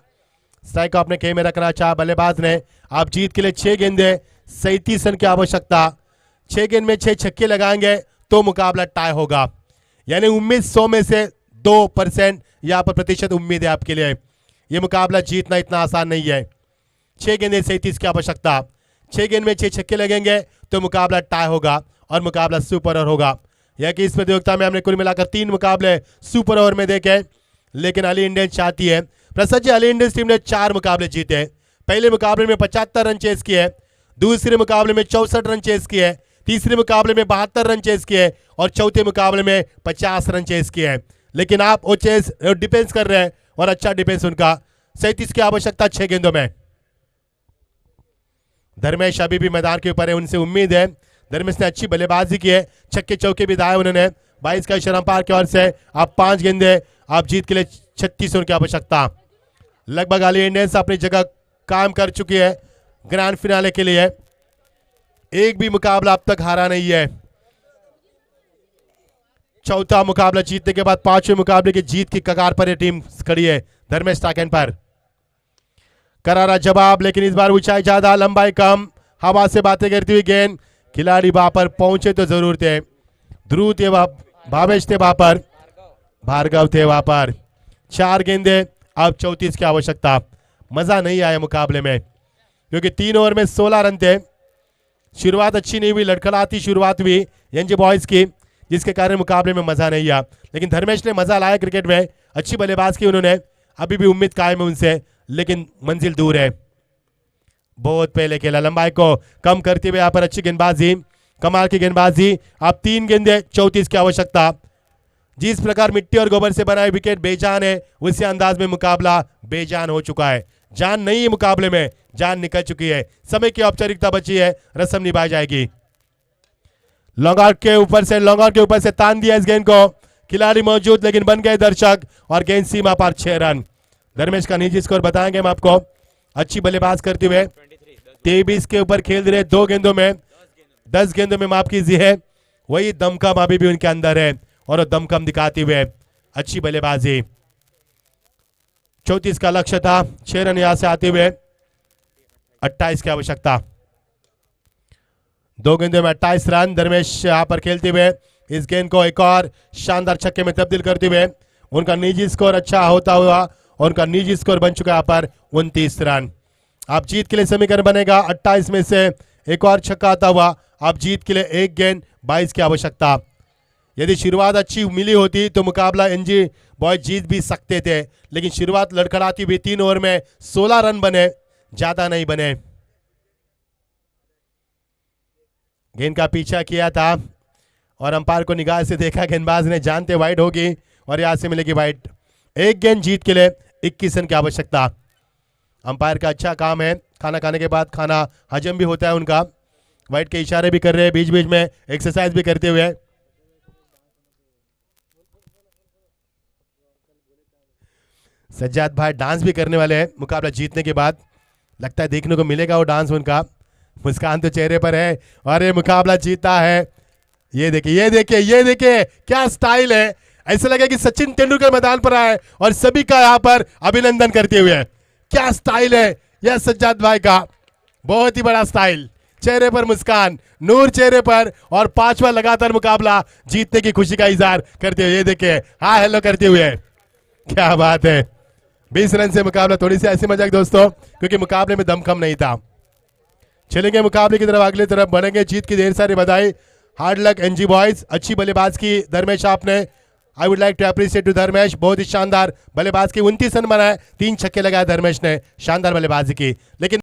स्ट्राइक को अपने खेमे में रखना चाहा बल्लेबाज ने। आप जीत के लिए 6 गेंदे 37 रन की आवश्यकता। 6 गेंद में 6 छक्के लगाएंगे तो मुकाबला टाई होगा, यानी उम्मीद 100 में से 2% यहाँ पर प्रतिशत उम्मीद है आपके लिए। यह मुकाबला जीतना इतना आसान नहीं है। 6 गेंदे 37 की आवश्यकता, 6 गेंद में 6 छक्के लगेंगे तो मुकाबला टाई होगा और मुकाबला सुपर ओवर होगा। यह कि इस प्रतियोगिता में हमने कुल मिलाकर 3 मुकाबले सुपर ओवर में देखे, लेकिन अली इंडियंस चाहती है, प्रसाद जी, अली इंडियंस टीम ने 4 मुकाबले जीते। पहले मुकाबले में 75 रन चेस किए, दूसरे मुकाबले में 64 रन चेस किए, तीसरे मुकाबले में 72 रन चेस किए और चौथे मुकाबले में 50 रन चेस किए। लेकिन आप वो चेस डिफेंस कर रहे हैं और अच्छा डिफेंस उनका। 37 की आवश्यकता 6 गेंदों में। धर्मेश अभी भी मैदान के ऊपर है, उनसे उम्मीद है। धर्मेश ने अच्छी बल्लेबाजी की है, छक्के चौके भी दाए उन्होंने। 22 का इशारा अंपायर की ओर से। आप 5 गेंदे, आप जीत के लिए 36 रन की आवश्यकता। लगभग अली इंडियंस अपनी जगह काम कर चुकी है ग्रैंड फिनाले के लिए। एक भी मुकाबला अब तक हारा नहीं है। चौथा मुकाबला जीतने के बाद 5वें मुकाबले की जीत की कगार पर यह टीम खड़ी है। धर्मेश टाकेन पर करारा जवाब, लेकिन इस बार ऊंचाई ज्यादा, लंबाई कम, हवा से बातें करती हुई गेंद। खिलाड़ी वहां पर पहुंचे तो जरूर थे। ध्रुव थे, भावेश थे वहां पर, भार्गव थे वहां पर। 4 गेंदे, अब 34 की आवश्यकता। मजा नहीं आया मुकाबले में क्योंकि 3 ओवर में 16 रन थे। शुरुआत अच्छी नहीं हुई, लड़खड़ाती शुरुआत हुई एनजे बॉयज की, जिसके कारण मुकाबले में मजा नहीं आया। लेकिन धर्मेश ने मजा लाया क्रिकेट में, अच्छी बल्लेबाज की उन्होंने। अभी भी उम्मीद कायम है उनसे, लेकिन मंजिल दूर है। बहुत पहले खेला, लंबाई को कम करते हुए यहाँ पर अच्छी गेंदबाजी, कमाल की गेंदबाजी। अब 3 गेंदे 34 की आवश्यकता। जिस प्रकार मिट्टी और गोबर से बनाए विकेट बेजान है, उसी अंदाज में मुकाबला बेजान हो चुका है। जान नहीं है मुकाबले में, जान निकल चुकी है। समय की औपचारिकता बची है, रस्म निभाई जाएगी। लॉन्ग आउट के ऊपर से तान दिया इस गेंद को, खिलाड़ी मौजूद लेकिन बन गए दर्शक और गेंद सीमा पर 6 रन। धर्मेश का निजी स्कोर बताएंगे हम आपको। अच्छी बल्लेबाज करते हुए 23 के ऊपर खेल रहे, 2 गेंदों में 10 गेंदों में माफ कीजिए। वही दमखम अभी भी उनके अंदर है और दमखम दिखाते हुए अच्छी बल्लेबाजी। 34 का लक्ष्य था, 6 रन यहां से आते हुए 28 की आवश्यकता। 2 गेंदों में 28 रन। धर्मेश यहां पर खेलते हुए इस गेंद को एक और शानदार छक्के में तब्दील करते हुए उनका निजी स्कोर अच्छा होता हुआ और उनका निजी स्कोर बन चुका है यहाँ पर 29 रन। आप जीत के लिए समीकरण बनेगा 28 में से एक और छक्का आता हुआ। आप जीत के लिए 1 गेंद 22 की आवश्यकता। यदि शुरुआत अच्छी मिली होती तो मुकाबला एनजी बॉय जीत भी सकते थे, लेकिन शुरुआत लड़खड़ाती हुई 3 ओवर में 16 रन बने, ज्यादा नहीं बने। गेंद का पीछा किया था और अंपायर को निगाह से देखा, गेंदबाज ने, जानते वाइड होगी और यहां से मिलेगी वाइड। 1 गेंद जीत के लिए 21 रन की आवश्यकता। अंपायर का अच्छा काम है, खाना खाने के बाद खाना हजम भी होता है उनका। वाइड के इशारे भी कर रहे हैं, बीच बीच में एक्सरसाइज भी करते हुए। सज्जाद भाई डांस भी करने वाले हैं मुकाबला जीतने के बाद, लगता है देखने को मिलेगा वो डांस उनका। मुस्कान तो चेहरे पर है और ये मुकाबला जीता है। ये देखिए, ये देखिए, ये देखिए क्या स्टाइल है। ऐसा लगा कि सचिन तेंदुलकर मैदान पर आए और सभी का यहाँ पर अभिनंदन करते हुए। क्या स्टाइल है यह सज्जाद भाई का, बहुत ही बड़ा स्टाइल। चेहरे पर मुस्कान, नूर चेहरे पर, और 5वां लगातार मुकाबला जीतने की खुशी का इजहार करते हुए। ये देखिए, हाँ हेलो करते हुए, क्या बात है। 20 रन से मुकाबला, थोड़ी सी ऐसी मजाक दोस्तों क्योंकि मुकाबले में दमखम नहीं था। चलेंगे मुकाबले की तरफ, अगली तरफ बढ़ेंगे। जीत की ढेर सारी बधाई, हार्ड लक एनजी बॉयज। अच्छी बल्लेबाज की धर्मेश आपने, I would like to appreciate to Dharmesh, बहुत ही शानदार बल्लेबाज की। 29 रन बनाए, 3 छक्के लगाए धर्मेश ने, शानदार बल्लेबाजी की। लेकिन